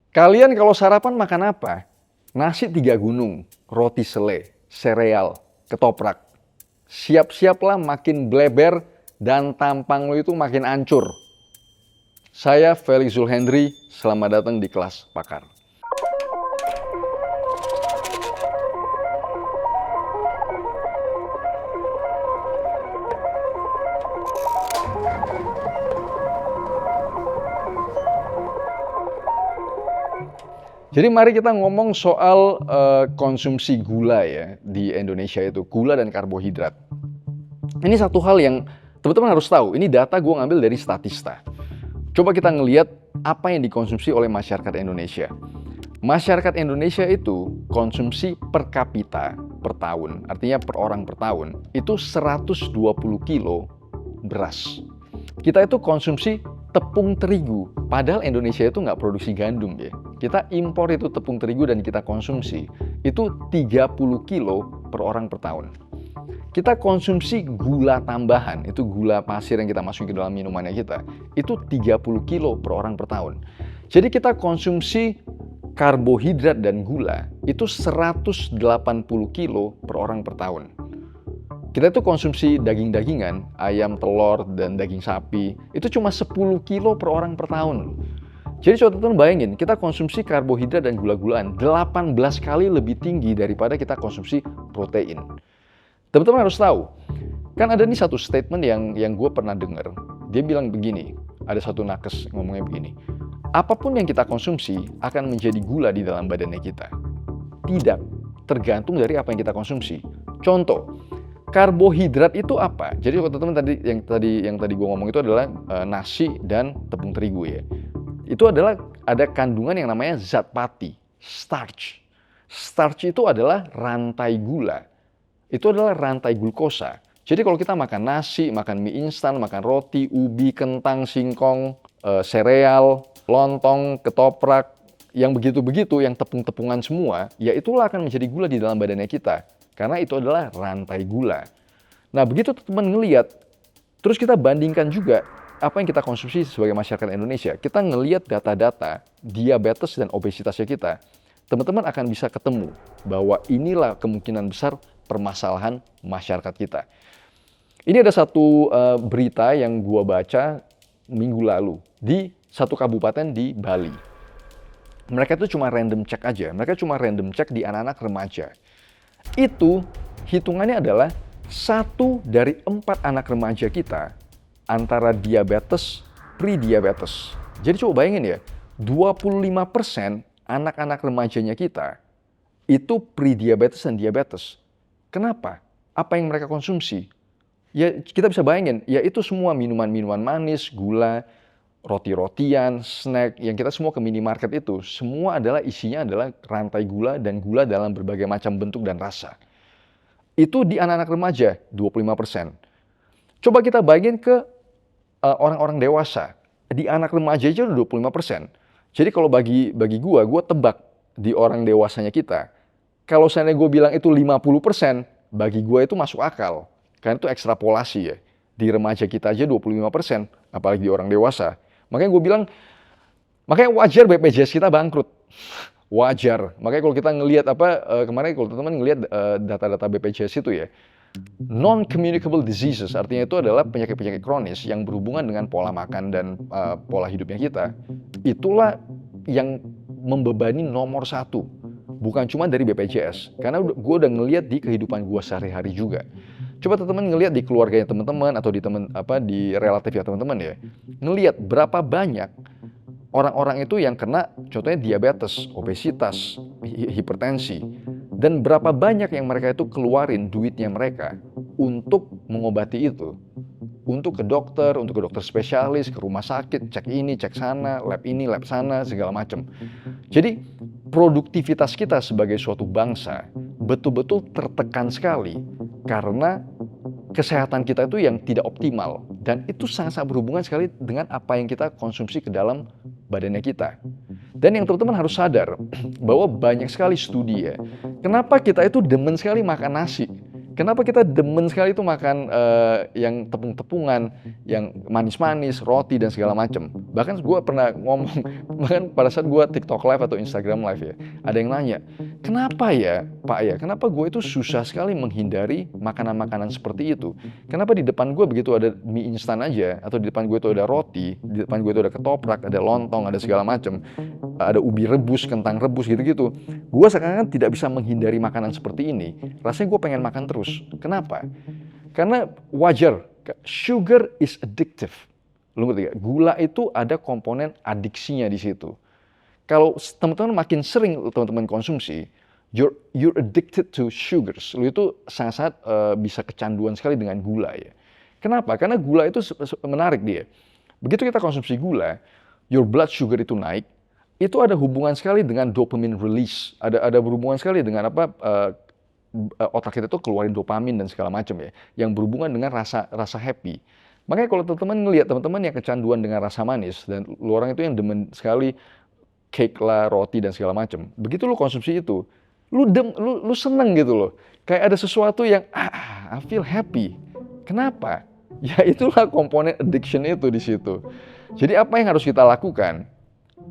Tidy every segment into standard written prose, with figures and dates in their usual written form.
Kalian kalau sarapan makan apa? Nasi 3 gunung, roti selai, sereal, ketoprak. Siap-siaplah makin bleber dan tampang lo itu makin ancur. Saya Felix Zulhendri, selamat datang di kelas Pakar. Jadi mari kita ngomong soal konsumsi gula ya di Indonesia itu, gula dan karbohidrat. Ini satu hal yang teman-teman harus tahu, ini data gue ngambil dari Statista. Coba kita ngelihat apa yang dikonsumsi oleh masyarakat Indonesia. Masyarakat Indonesia itu konsumsi per kapita per tahun, artinya per orang per tahun, itu 120 kilo beras. Kita itu konsumsi tepung terigu, padahal Indonesia itu nggak produksi gandum ya. Kita impor itu tepung terigu dan kita konsumsi, itu 30 kilo per orang per tahun. Kita konsumsi gula tambahan, itu gula pasir yang kita masukin ke dalam minumannya kita, itu 30 kilo per orang per tahun. Jadi kita konsumsi karbohidrat dan gula itu 180 kilo per orang per tahun. Kita itu konsumsi daging-dagingan, ayam, telur, dan daging sapi, itu cuma 10 kilo per orang per tahun. Jadi coba teman-teman bayangin, kita konsumsi karbohidrat dan gula-gulaan 18 kali lebih tinggi daripada kita konsumsi protein. Teman-teman harus tahu, kan ada nih satu statement yang gue pernah dengar. Dia bilang begini, ada satu nakes ngomongnya begini, apapun yang kita konsumsi akan menjadi gula di dalam badannya kita. Tidak, tergantung dari apa yang kita konsumsi. Contoh, karbohidrat itu apa? Jadi kalau teman-teman yang tadi gue ngomong itu adalah nasi dan tepung terigu ya. Itu adalah ada kandungan yang namanya zat pati, starch. Starch itu adalah rantai gula. Itu adalah rantai glukosa. Jadi kalau kita makan nasi, makan mie instan, makan roti, ubi, kentang, singkong, sereal, lontong, ketoprak, yang begitu-begitu, yang tepung-tepungan semua, ya itulah akan menjadi gula di dalam badannya kita. Karena itu adalah rantai gula. Nah, begitu teman ngelihat, terus kita bandingkan juga apa yang kita konsumsi sebagai masyarakat Indonesia. Kita ngelihat data-data diabetes dan obesitasnya kita. Teman-teman akan bisa ketemu bahwa inilah kemungkinan besar permasalahan masyarakat kita. Ini ada satu berita yang gua baca minggu lalu di satu kabupaten di Bali. Mereka itu cuma random check aja. Mereka cuma random check di anak-anak remaja. Itu hitungannya adalah 1 dari 4 anak remaja kita antara diabetes, pre-diabetes. Jadi coba bayangin ya, 25% anak-anak remajanya kita itu pre-diabetes dan diabetes. Kenapa? Apa yang mereka konsumsi? Ya kita bisa bayangin, ya itu semua minuman-minuman manis, gula, roti-rotian, snack, yang kita semua ke minimarket itu, semua adalah isinya adalah rantai gula dan gula dalam berbagai macam bentuk dan rasa. Itu di anak-anak remaja, 25%. Coba kita bayangin ke orang-orang dewasa. Di anak remaja aja udah 25%. Jadi kalau bagi gua tebak di orang dewasanya kita, kalau seandainya gue bilang itu 50%, bagi gue itu masuk akal. Karena itu ekstrapolasi ya. Di remaja kita aja 25%, apalagi di orang dewasa. Makanya gue bilang, makanya wajar BPJS kita bangkrut. Wajar. Makanya kalau kita ngelihat kemarin kalau teman-teman ngelihat data-data BPJS itu ya, non-communicable diseases, artinya itu adalah penyakit-penyakit kronis yang berhubungan dengan pola makan dan pola hidupnya kita. Itulah yang membebani nomor 1. Bukan cuma dari BPJS, karena gue udah ngelihat di kehidupan gue sehari-hari juga. Coba teman-teman ngelihat di keluarganya teman-teman atau di relatif ya teman-teman ya, ngelihat berapa banyak orang-orang itu yang kena contohnya diabetes, obesitas, hipertensi, dan berapa banyak yang mereka itu keluarin duitnya mereka untuk mengobati itu. Untuk ke dokter spesialis, ke rumah sakit, cek ini, cek sana, lab ini, lab sana, segala macam. Jadi produktivitas kita sebagai suatu bangsa betul-betul tertekan sekali karena kesehatan kita itu yang tidak optimal. Dan itu sangat-sangat berhubungan sekali dengan apa yang kita konsumsi ke dalam badannya kita. Dan yang teman-teman harus sadar bahwa banyak sekali studi ya. Kenapa kita itu demen sekali makan nasi? Kenapa kita demen sekali itu makan yang tepung-tepungan, yang manis-manis, roti dan segala macam. Bahkan gue pernah ngomong, bahkan pada saat gue TikTok live atau Instagram live ya, ada yang nanya, kenapa ya Pak ya, kenapa gue itu susah sekali menghindari makanan-makanan seperti itu? Kenapa di depan gue begitu ada mie instan aja, atau di depan gue itu ada roti, di depan gue itu ada ketoprak, ada lontong, ada segala macam, ada ubi rebus, kentang rebus gitu-gitu. Gue sekarang tidak bisa menghindari makanan seperti ini. Rasanya gue pengen makan terus. Kenapa? Karena wajar, sugar is addictive. Lu ngerti gak? Gula itu ada komponen adiksinya di situ. Kalau teman-teman makin sering teman-teman konsumsi, you're addicted to sugars. Lu itu sangat-sangat bisa kecanduan sekali dengan gula ya. Kenapa? Karena gula itu menarik dia. Begitu kita konsumsi gula, your blood sugar itu naik, itu ada hubungan sekali dengan dopamine release. Ada berhubungan sekali dengan apa? Otak kita tuh keluarin dopamin dan segala macam ya, yang berhubungan dengan rasa happy. Makanya kalau teman-teman ngelihat teman-teman yang kecanduan dengan rasa manis dan lu orang itu yang demen sekali cake lah, roti dan segala macam. Begitu lu konsumsi itu, lu seneng gitu loh. Kayak ada sesuatu yang I feel happy. Kenapa? Ya itulah komponen addiction itu di situ. Jadi apa yang harus kita lakukan?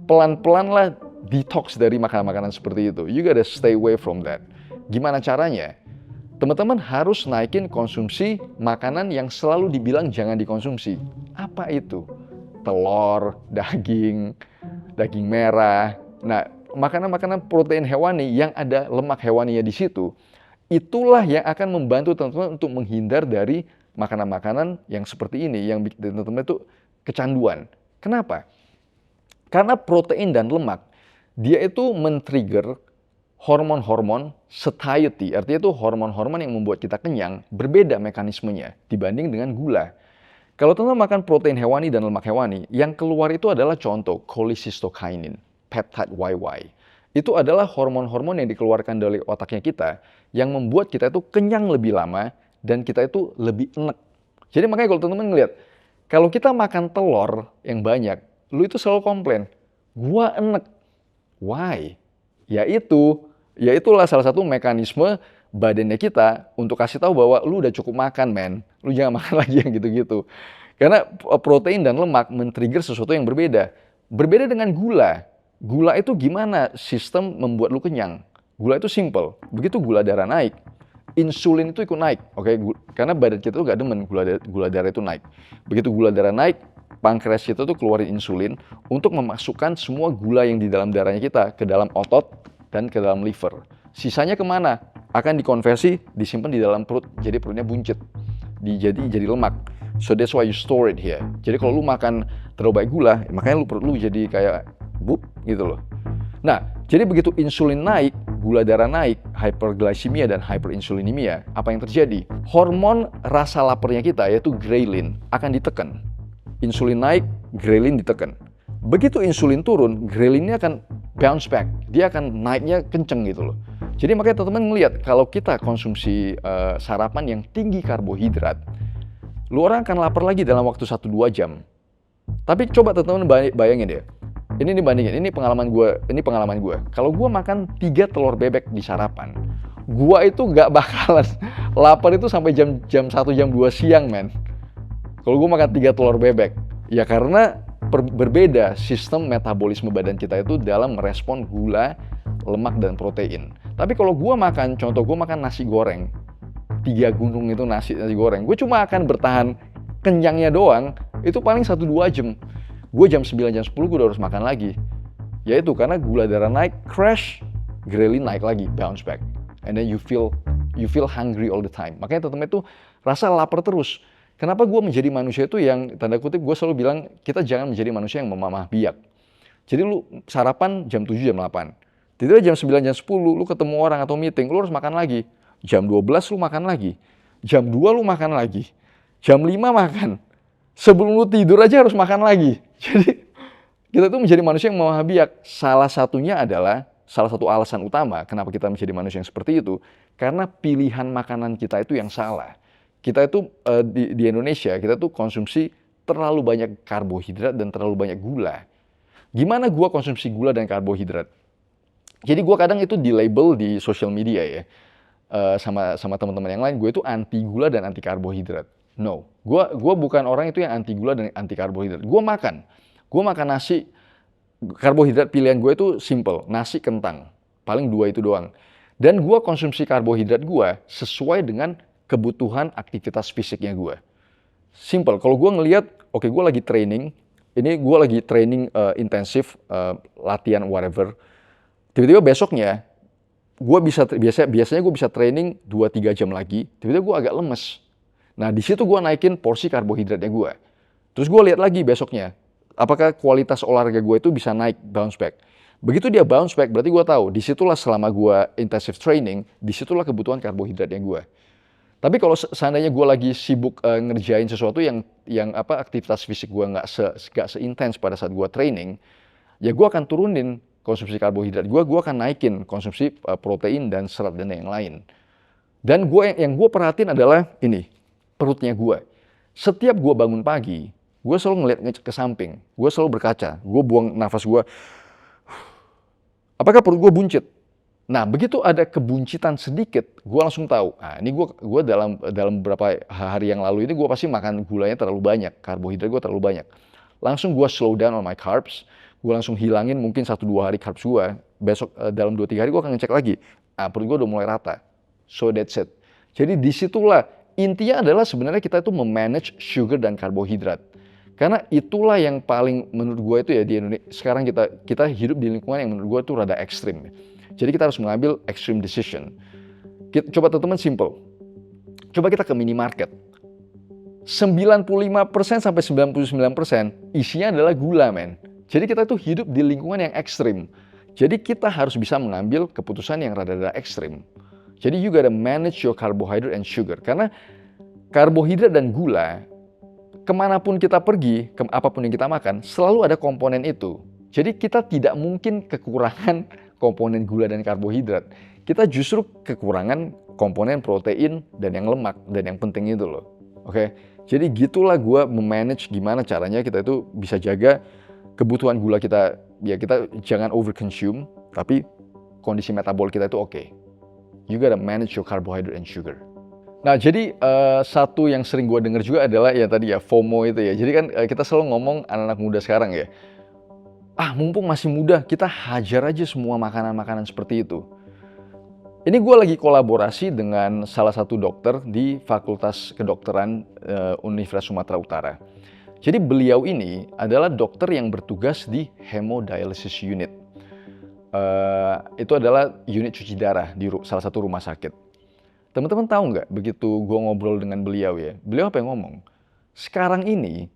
Pelan-pelan lah detox dari makanan-makanan seperti itu. You gotta stay away from that. Gimana caranya? Teman-teman harus naikin konsumsi makanan yang selalu dibilang jangan dikonsumsi. Apa itu? Telur, daging merah. Nah, makanan-makanan protein hewani yang ada lemak hewaninya di situ, itulah yang akan membantu teman-teman untuk menghindar dari makanan-makanan yang seperti ini, yang bikin teman-teman itu kecanduan. Kenapa? Karena protein dan lemak, dia itu men-trigger hormon-hormon satiety, artinya itu hormon-hormon yang membuat kita kenyang, berbeda mekanismenya dibanding dengan gula. Kalau teman-teman makan protein hewani dan lemak hewani, yang keluar itu adalah contoh cholecystokinin, peptide YY. Itu adalah hormon-hormon yang dikeluarkan dari otaknya kita, yang membuat kita itu kenyang lebih lama, dan kita itu lebih enek. Jadi makanya kalau teman-teman ngeliat, kalau kita makan telur yang banyak, lu itu selalu komplain, gua enek. Why? Itulah salah satu mekanisme badannya kita untuk kasih tahu bahwa lu udah cukup makan, men. Lu jangan makan lagi yang gitu-gitu. Karena protein dan lemak men-trigger sesuatu yang berbeda. Berbeda dengan gula. Gula itu gimana sistem membuat lu kenyang? Gula itu simple. Begitu gula darah naik, insulin itu ikut naik. Oke, karena badan kita tuh gak demen gula darah itu naik. Begitu gula darah naik, pankreas kita tuh keluarin insulin untuk memasukkan semua gula yang di dalam darahnya kita ke dalam otot dan ke dalam liver. Sisanya kemana? Akan dikonversi, disimpan di dalam perut, jadi perutnya buncit. Jadi lemak. So that's why you store it here. Jadi kalau lu makan terlalu banyak gula, makanya perut lu jadi kayak bup gitu loh. Nah, jadi begitu insulin naik, gula darah naik, hyperglycemia dan hyperinsulinemia, apa yang terjadi? Hormon rasa laparnya kita, yaitu ghrelin, akan ditekan. Insulin naik, ghrelin ditekan. Begitu insulin turun, ghrelinnya akan bounce back. Dia akan naiknya kenceng gitu loh. Jadi makanya teman-teman ngelihat kalau kita konsumsi sarapan yang tinggi karbohidrat, lu orang akan lapar lagi dalam waktu 1-2 jam. Tapi coba teman-teman bayangin deh. Ini bandingin, ini pengalaman gue. Kalau gue makan 3 telur bebek di sarapan, gue itu gak bakalan lapar itu sampai jam 1, jam 2 siang, men. Kalau gue makan 3 telur bebek, ya karena berbeda sistem metabolisme badan kita itu dalam merespon gula, lemak, dan protein. Tapi kalau gue makan, contoh gue makan nasi goreng, 3 gunung itu nasi goreng, gue cuma akan bertahan kenyangnya doang, itu paling 1-2 jam. Gue jam 9, jam 10 gue udah harus makan lagi. Yaitu karena gula darah naik, crash, ghrelin naik lagi, bounce back. And then you feel hungry all the time. Makanya teman-teman itu rasa lapar terus. Kenapa gue menjadi manusia itu yang, tanda kutip, gue selalu bilang, kita jangan menjadi manusia yang memamah biak. Jadi lu sarapan jam 7, jam 8. Tiba-tiba jam 9, jam 10, lu ketemu orang atau meeting, lu harus makan lagi. Jam 12 lu makan lagi. Jam 2 lu makan lagi. Jam 5 makan. Sebelum lu tidur aja harus makan lagi. Jadi kita tuh menjadi manusia yang memamah biak. Salah satunya adalah, salah satu alasan utama kenapa kita menjadi manusia yang seperti itu, karena pilihan makanan kita itu yang salah. Kita itu di Indonesia, kita tuh konsumsi terlalu banyak karbohidrat dan terlalu banyak gula. Gimana gua konsumsi gula dan karbohidrat? Jadi gua kadang itu di label di social media ya. sama teman-teman yang lain, gue itu anti gula dan anti karbohidrat. No, gue bukan orang itu yang anti gula dan anti karbohidrat. Gue makan nasi, karbohidrat pilihan gue itu simple, nasi kentang, paling 2 itu doang. Dan gue konsumsi karbohidrat gue sesuai dengan kebutuhan aktivitas fisiknya gue. Simple, kalau gue ngelihat, oke, gue lagi training, ini gue lagi training intensif, latihan whatever, tiba-tiba besoknya, biasanya gue bisa training 2-3 jam lagi, tiba-tiba gue agak lemes. Nah, di situ gue naikin porsi karbohidratnya gue. Terus gue lihat lagi besoknya, apakah kualitas olahraga gue itu bisa naik, bounce back. Begitu dia bounce back, berarti gue tahu, disitulah selama gue intensive training, disitulah kebutuhan karbohidratnya gue. Tapi kalau seandainya gue lagi sibuk ngerjain sesuatu yang aktivitas fisik gue nggak seintens pada saat gue training, ya gue akan turunin konsumsi karbohidrat gue akan naikin konsumsi protein dan serat dan yang lain. Dan yang gue perhatiin adalah ini, perutnya gue. Setiap gue bangun pagi, gue selalu ngeliat ke samping, gue selalu berkaca, gue buang nafas gue, apakah perut gue buncit? Nah, begitu ada kebuncitan sedikit, gue langsung tahu. Nah, ini gue dalam beberapa hari yang lalu ini gue pasti makan gulanya terlalu banyak, karbohidrat gue terlalu banyak. Langsung gue slow down on my carbs, gue langsung hilangin mungkin 1-2 hari carbs gue. Besok dalam 2-3 hari gue akan ngecek lagi. Nah, perut gue udah mulai rata. So that's it. Jadi disitulah intinya adalah sebenarnya kita itu memanage sugar dan karbohidrat. Karena itulah yang paling menurut gue itu ya di Indonesia. Sekarang kita hidup di lingkungan yang menurut gue itu rada ekstrim. Jadi kita harus mengambil extreme decision. Coba teman-teman simple. Coba kita ke minimarket. 95% sampai 99% isinya adalah gula, men. Jadi kita tuh hidup di lingkungan yang ekstrim. Jadi kita harus bisa mengambil keputusan yang rada-rada ekstrim. Jadi you gotta manage your carbohydrate and sugar. Karena karbohidrat dan gula, kemanapun kita pergi, apapun yang kita makan, selalu ada komponen itu. Jadi kita tidak mungkin kekurangan komponen gula dan karbohidrat. Kita justru kekurangan komponen protein dan yang lemak, dan yang penting itu loh. Oke, jadi gitulah gue memanage gimana caranya kita itu bisa jaga kebutuhan gula kita. Ya kita jangan overconsume, tapi kondisi metabol kita itu oke. You gotta manage your carbohydrate and sugar. Nah, jadi satu yang sering gue denger juga adalah ya tadi ya FOMO itu ya. Jadi kan kita selalu ngomong anak-anak muda sekarang ya, mumpung masih muda, kita hajar aja semua makanan-makanan seperti itu. Ini gue lagi kolaborasi dengan salah satu dokter di Fakultas Kedokteran Universitas Sumatera Utara. Jadi beliau ini adalah dokter yang bertugas di hemodialysis unit. Itu adalah unit cuci darah di salah satu rumah sakit. Teman-teman tahu nggak, begitu gue ngobrol dengan beliau ya, beliau apa yang ngomong? Sekarang ini,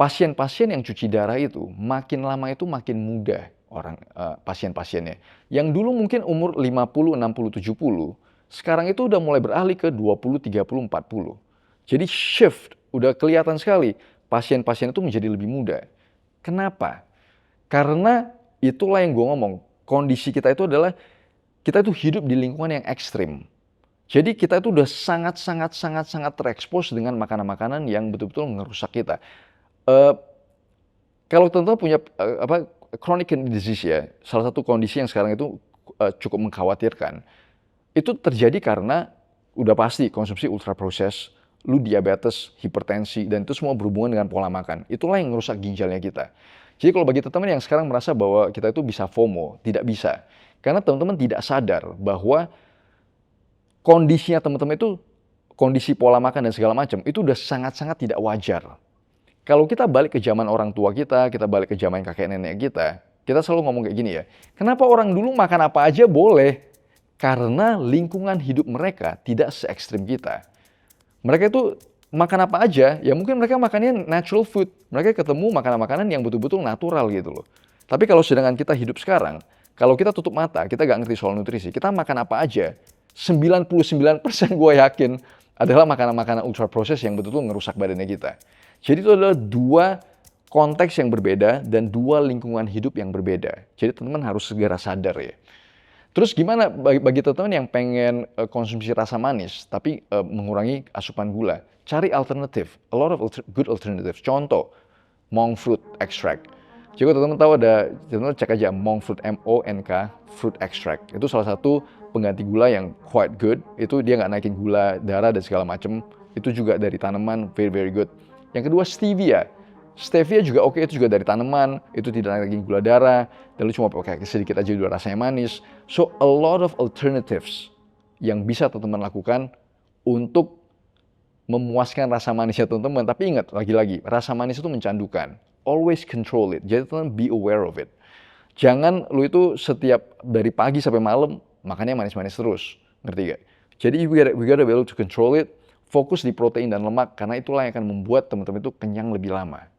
pasien-pasien yang cuci darah itu makin lama itu makin muda orang pasien-pasiennya. Yang dulu mungkin umur 50, 60, 70, sekarang itu udah mulai beralih ke 20, 30, 40. Jadi shift, udah kelihatan sekali pasien-pasien itu menjadi lebih muda. Kenapa? Karena itulah yang gue ngomong, kondisi kita itu adalah kita itu hidup di lingkungan yang ekstrim. Jadi kita itu udah sangat terekspos dengan makanan-makanan yang betul-betul merusak kita. Kalau teman-teman punya chronic kidney disease ya, salah satu kondisi yang sekarang itu cukup mengkhawatirkan, itu terjadi karena udah pasti konsumsi ultra proses, lu diabetes, hipertensi, dan itu semua berhubungan dengan pola makan. Itulah yang merusak ginjalnya kita. Jadi kalau bagi teman-teman yang sekarang merasa bahwa kita itu bisa FOMO, tidak bisa. Karena teman-teman tidak sadar bahwa kondisinya teman-teman itu, kondisi pola makan dan segala macam, itu udah sangat-sangat tidak wajar. Kalau kita balik ke zaman orang tua kita balik ke zaman kakek nenek kita selalu ngomong kayak gini ya, kenapa orang dulu makan apa aja boleh? Karena lingkungan hidup mereka tidak se-ekstrim kita. Mereka itu makan apa aja, ya mungkin mereka makannya natural food. Mereka ketemu makanan-makanan yang betul-betul natural gitu loh. Tapi kalau sedangkan kita hidup sekarang, kalau kita tutup mata, kita nggak ngerti soal nutrisi, kita makan apa aja, 99% gue yakin adalah makanan-makanan ultra proses yang betul-betul ngerusak badannya kita. Jadi itu adalah dua konteks yang berbeda dan dua lingkungan hidup yang berbeda. Jadi teman-teman harus segera sadar ya. Terus gimana bagi teman-teman yang pengen konsumsi rasa manis tapi mengurangi asupan gula? Cari alternatif, a lot of good alternative. Contoh, monk fruit extract. Coba teman-teman tahu teman-teman cek aja monk fruit, MONK, fruit extract. Itu salah satu pengganti gula yang quite good. Itu dia nggak naikin gula darah dan segala macam. Itu juga dari tanaman, very very good. Yang kedua stevia. Stevia juga oke, itu juga dari tanaman. Itu tidak naikin gula darah. Dan lu cuma pakai sedikit aja udah rasanya manis. So a lot of alternatives yang bisa teman-teman lakukan untuk memuaskan rasa manisnya teman-teman. Tapi ingat, lagi-lagi, rasa manis itu mencandukan. Always control it. Jadi teman-teman be aware of it. Jangan lu itu setiap dari pagi sampai malam makannya manis-manis terus. Ngerti gak? Jadi we gotta be able to control it. Fokus di protein dan lemak karena itulah yang akan membuat teman-teman itu kenyang lebih lama.